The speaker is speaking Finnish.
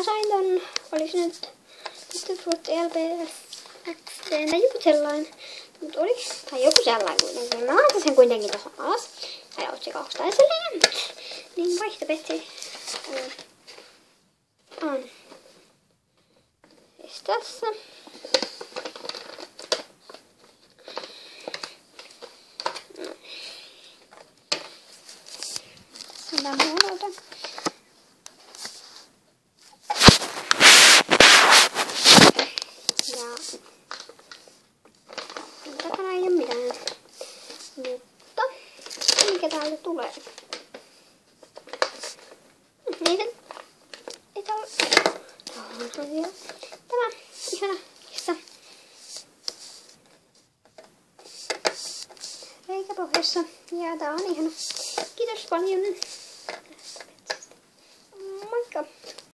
mä sain ton, olis nyt LPS tai joku sellainen. Mut oli, tai joku sellainen kuitenkin. Mä laitan sen kuitenkin tossa alas. Tai otsikausta ja sellainen. Niin vaihtopetsi on. Siis tässä. Mitä muualta? Ja takana ei oo mitään. Mutta mikä täältä tulee? Ei täällä. Tämä ihana kissa. Reikä pohjassa. Ja tää on ihana. Kiitos paljon. Moikka!